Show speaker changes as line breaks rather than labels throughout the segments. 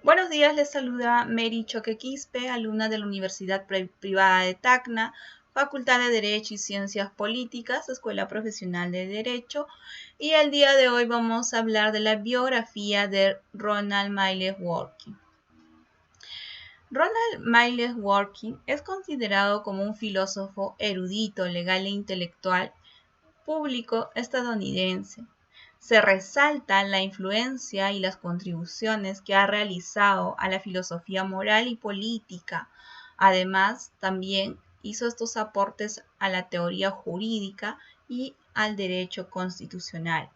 Buenos días, les saluda Mary Choque Quispe, alumna de la Universidad Privada de Tacna, Facultad de Derecho y Ciencias Políticas, Escuela Profesional de Derecho, y el día de hoy vamos a hablar de la biografía de Ronald Miles Dworkin. Ronald Miles Dworkin es considerado como un filósofo erudito, legal e intelectual público estadounidense. Se resalta la influencia y las contribuciones que ha realizado a la filosofía moral y política. Además, también hizo estos aportes a la teoría jurídica y al derecho constitucional.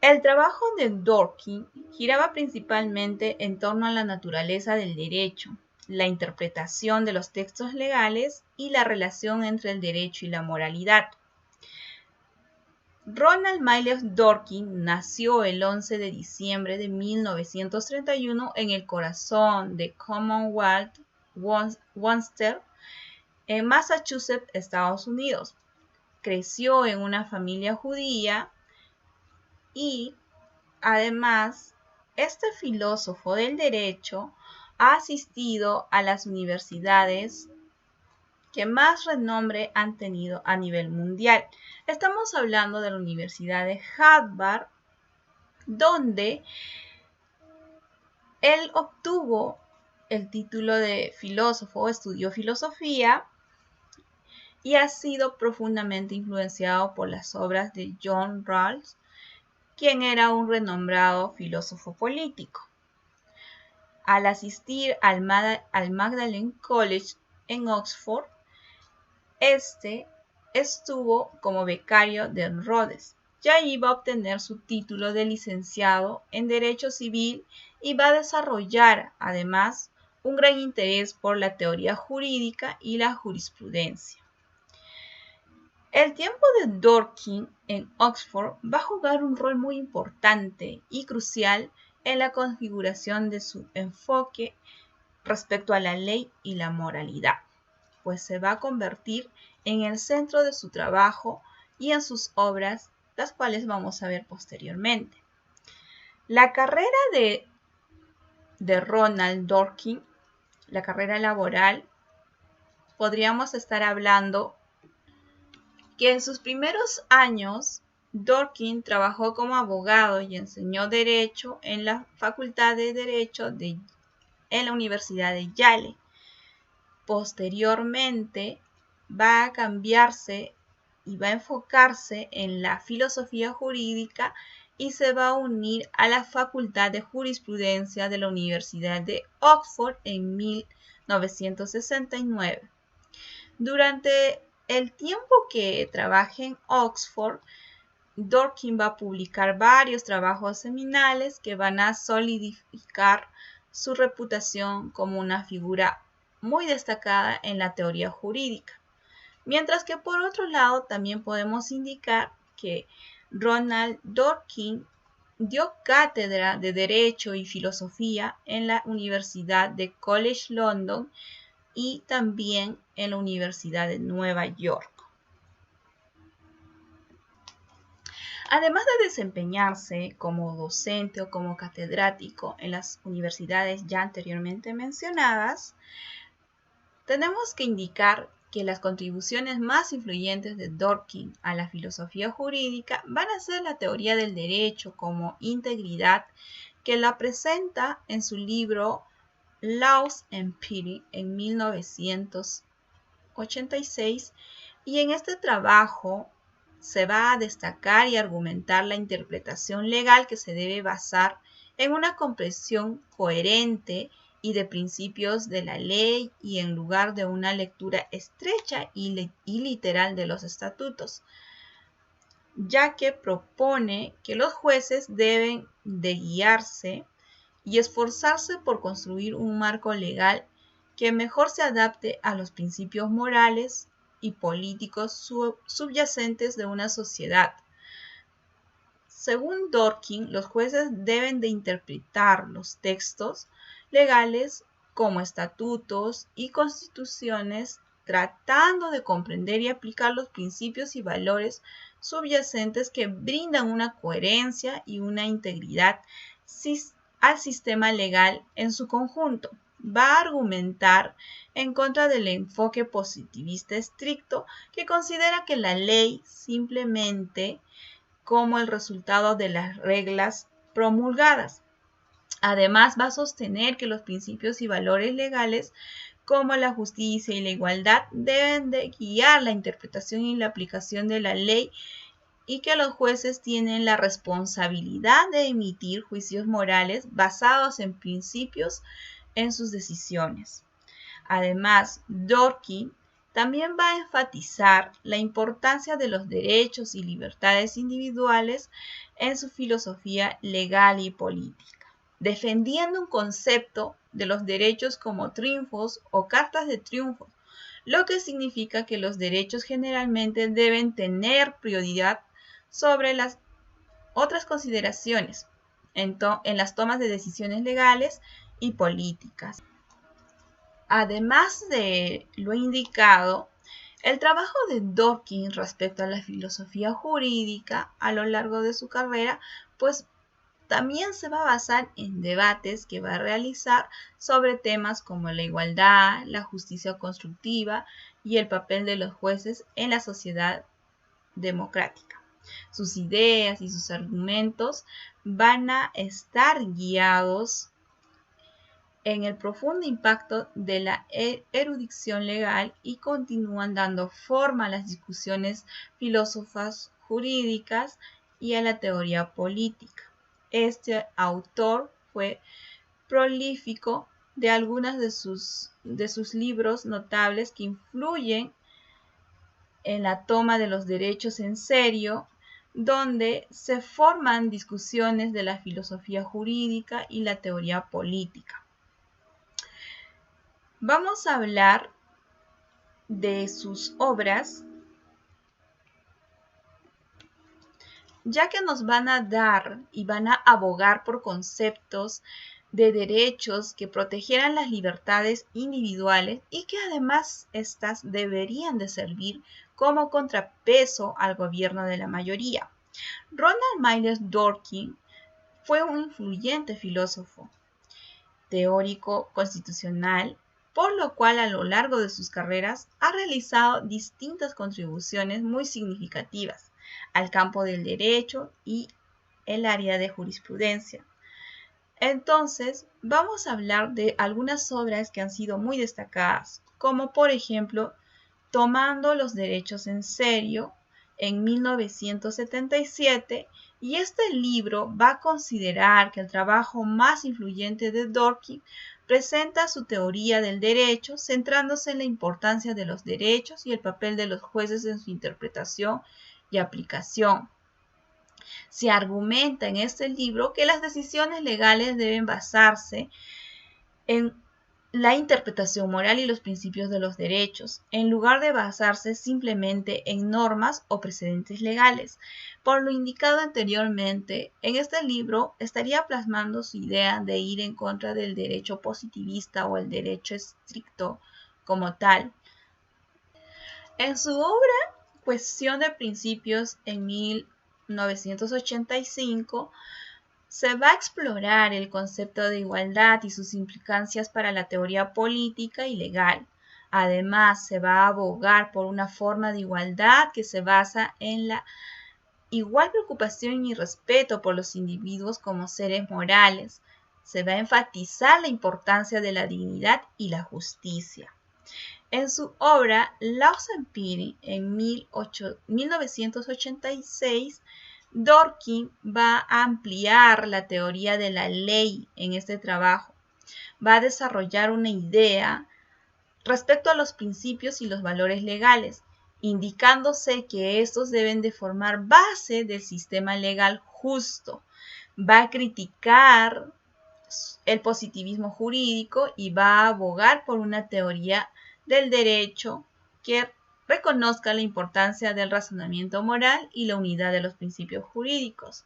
El trabajo de Dworkin giraba principalmente en torno a la naturaleza del derecho, la interpretación de los textos legales y la relación entre el derecho y la moralidad. Ronald Miles Dworkin nació el 11 de diciembre de 1931 en el corazón de Commonwealth, Worcester, en Massachusetts, Estados Unidos. Creció en una familia judía y, además, este filósofo del derecho ha asistido a las universidades que más renombre han tenido a nivel mundial. Estamos hablando de la Universidad de Harvard, donde él obtuvo el título de filósofo, estudió filosofía y ha sido profundamente influenciado por las obras de John Rawls, quien era un renombrado filósofo político. Al asistir al Magdalen College en Oxford, estuvo como becario de Rhodes. Ya iba a obtener su título de licenciado en Derecho Civil y va a desarrollar, además, un gran interés por la teoría jurídica y la jurisprudencia. El tiempo de Dworkin en Oxford va a jugar un rol muy importante y crucial en la configuración de su enfoque respecto a la ley y la moralidad, pues se va a convertir en el centro de su trabajo y en sus obras, las cuales vamos a ver posteriormente. La carrera de Ronald Dworkin, la carrera laboral, podríamos estar hablando que en sus primeros años Dworkin trabajó como abogado y enseñó Derecho en la Facultad de Derecho en la Universidad de Yale. Posteriormente va a cambiarse y va a enfocarse en la filosofía jurídica y se va a unir a la Facultad de Jurisprudencia de la Universidad de Oxford en 1969. Durante el tiempo que trabaja en Oxford, Dworkin va a publicar varios trabajos seminales que van a solidificar su reputación como una figura muy destacada en la teoría jurídica. Mientras que por otro lado también podemos indicar que Ronald Dworkin dio cátedra de Derecho y Filosofía en la Universidad de College London y también en la Universidad de Nueva York. Además de desempeñarse como docente o como catedrático en las universidades ya anteriormente mencionadas, tenemos que indicar que las contribuciones más influyentes de Dworkin a la filosofía jurídica van a ser la teoría del derecho como integridad, que la presenta en su libro Laws and Pity en 1986, y en este trabajo se va a destacar y argumentar la interpretación legal que se debe basar en una comprensión coherente y de principios de la ley y en lugar de una lectura estrecha y literal de los estatutos, ya que propone que los jueces deben de guiarse y esforzarse por construir un marco legal que mejor se adapte a los principios morales y políticos subyacentes de una sociedad. Según Dworkin, los jueces deben de interpretar los textos legales como estatutos y constituciones, tratando de comprender y aplicar los principios y valores subyacentes que brindan una coherencia y una integridad al sistema legal en su conjunto. Va a argumentar en contra del enfoque positivista estricto que considera que la ley simplemente como el resultado de las reglas promulgadas. Además, va a sostener que los principios y valores legales como la justicia y la igualdad deben de guiar la interpretación y la aplicación de la ley y que los jueces tienen la responsabilidad de emitir juicios morales basados en principios en sus decisiones. Además, Dworkin también va a enfatizar la importancia de los derechos y libertades individuales en su filosofía legal y política, defendiendo un concepto de los derechos como triunfos o cartas de triunfo, lo que significa que los derechos generalmente deben tener prioridad sobre las otras consideraciones en las tomas de decisiones legales y políticas. Además de lo indicado, el trabajo de Dworkin respecto a la filosofía jurídica a lo largo de su carrera, pues también se va a basar en debates que va a realizar sobre temas como la igualdad, la justicia constructiva y el papel de los jueces en la sociedad democrática. Sus ideas y sus argumentos van a estar guiados en el profundo impacto de la erudición legal y continúan dando forma a las discusiones filosóficas jurídicas y a la teoría política. Este autor fue prolífico de algunos de sus libros notables que influyen en la toma de los derechos en serio, donde se forman discusiones de la filosofía jurídica y la teoría política. Vamos a hablar de sus obras, ya que nos van a dar y van a abogar por conceptos de derechos que protegieran las libertades individuales y que además estas deberían de servir como contrapeso al gobierno de la mayoría. Ronald Myers Dworkin fue un influyente filósofo, teórico constitucional, por lo cual a lo largo de sus carreras ha realizado distintas contribuciones muy significativas al campo del derecho y el área de jurisprudencia. Entonces, vamos a hablar de algunas obras que han sido muy destacadas, como por ejemplo, Tomando los derechos en serio, en 1977, y este libro va a considerar que el trabajo más influyente de Dworkin presenta su teoría del derecho, centrándose en la importancia de los derechos y el papel de los jueces en su interpretación y aplicación. Se argumenta en este libro que las decisiones legales deben basarse en la interpretación moral y los principios de los derechos, en lugar de basarse simplemente en normas o precedentes legales. Por lo indicado anteriormente, en este libro estaría plasmando su idea de ir en contra del derecho positivista o el derecho estricto como tal. En su obra Cuestión de Principios en 1985, se va a explorar el concepto de igualdad y sus implicancias para la teoría política y legal. Además, se va a abogar por una forma de igualdad que se basa en la igual preocupación y respeto por los individuos como seres morales. Se va a enfatizar la importancia de la dignidad y la justicia. En su obra Laws and Pity en 1986, Dworkin va a ampliar la teoría de la ley en este trabajo. Va a desarrollar una idea respecto a los principios y los valores legales, indicándose que estos deben de formar base del sistema legal justo. Va a criticar el positivismo jurídico y va a abogar por una teoría del derecho que reconozca la importancia del razonamiento moral y la unidad de los principios jurídicos.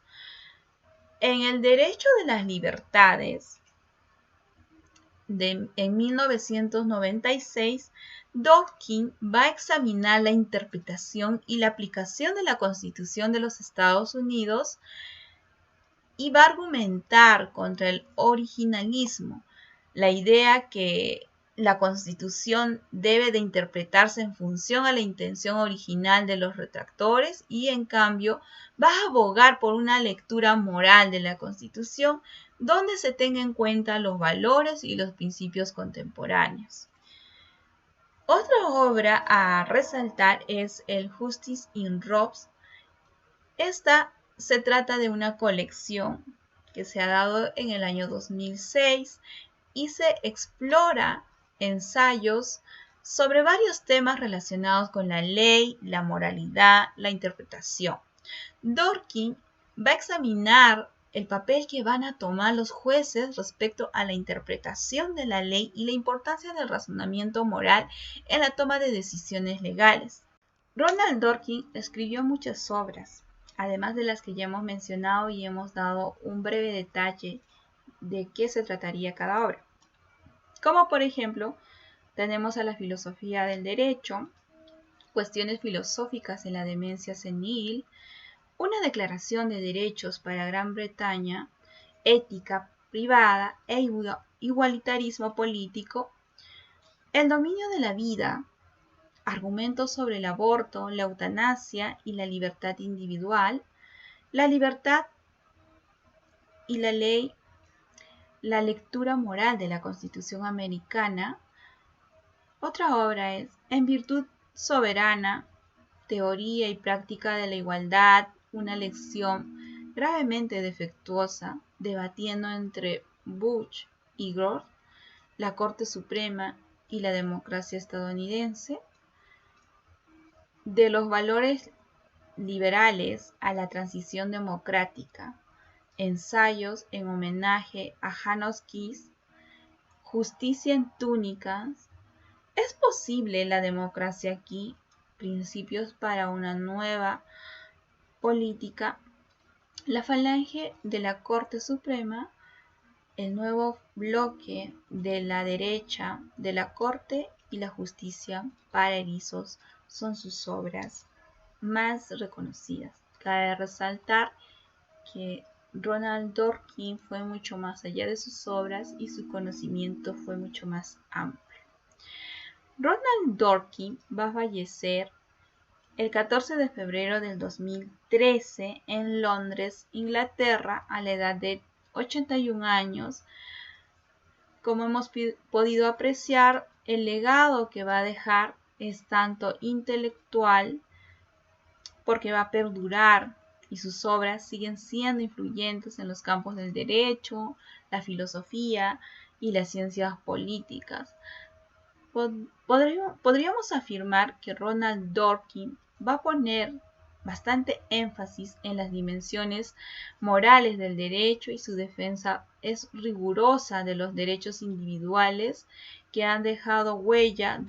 En el derecho de las libertades, en 1996, Dworkin va a examinar la interpretación y la aplicación de la Constitución de los Estados Unidos y va a argumentar contra el originalismo, la idea que la Constitución debe de interpretarse en función a la intención original de los redactores y en cambio va a abogar por una lectura moral de la Constitución donde se tenga en cuenta los valores y los principios contemporáneos. Otra obra a resaltar es el Justice in Robes. Esta se trata de una colección que se ha dado en el año 2006 y se explora ensayos sobre varios temas relacionados con la ley, la moralidad, la interpretación. Dworkin va a examinar el papel que van a tomar los jueces respecto a la interpretación de la ley y la importancia del razonamiento moral en la toma de decisiones legales. Ronald Dworkin escribió muchas obras, además de las que ya hemos mencionado y hemos dado un breve detalle de qué se trataría cada obra. Como por ejemplo, tenemos a la filosofía del derecho, cuestiones filosóficas en la demencia senil, una declaración de derechos para Gran Bretaña, ética privada e igualitarismo político, el dominio de la vida, argumentos sobre el aborto, la eutanasia y la libertad individual, la libertad y la ley, la lectura moral de la Constitución americana. Otra obra es En virtud soberana, teoría y práctica de la igualdad, una lección gravemente defectuosa, debatiendo entre Bush y Gore, la Corte Suprema y la democracia estadounidense, de los valores liberales a la transición democrática, ensayos en homenaje a Janos Kiss, justicia en túnicas, ¿es posible la democracia aquí? Principios para una nueva política, la falange de la Corte Suprema, el nuevo bloque de la derecha de la Corte y la justicia para erizos son sus obras más reconocidas. Cabe resaltar que Ronald Dworkin fue mucho más allá de sus obras y su conocimiento fue mucho más amplio. Ronald Dworkin va a fallecer el 14 de febrero del 2013 en Londres, Inglaterra, a la edad de 81 años. Como hemos podido apreciar, el legado que va a dejar es tanto intelectual, porque va a perdurar y sus obras siguen siendo influyentes en los campos del derecho, la filosofía y las ciencias políticas. Podríamos afirmar que Ronald Dworkin va a poner bastante énfasis en las dimensiones morales del derecho y su defensa es rigurosa de los derechos individuales que han dejado huella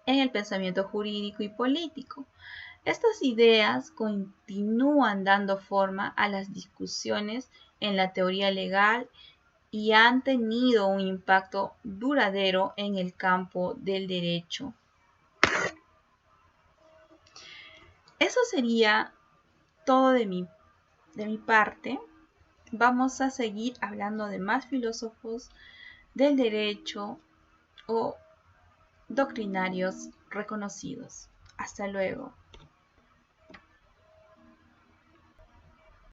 en el pensamiento jurídico y político. Estas ideas continúan dando forma a las discusiones en la teoría legal y han tenido un impacto duradero en el campo del derecho. Eso sería todo de mi parte. Vamos a seguir hablando de más filósofos del derecho o doctrinarios reconocidos. Hasta luego.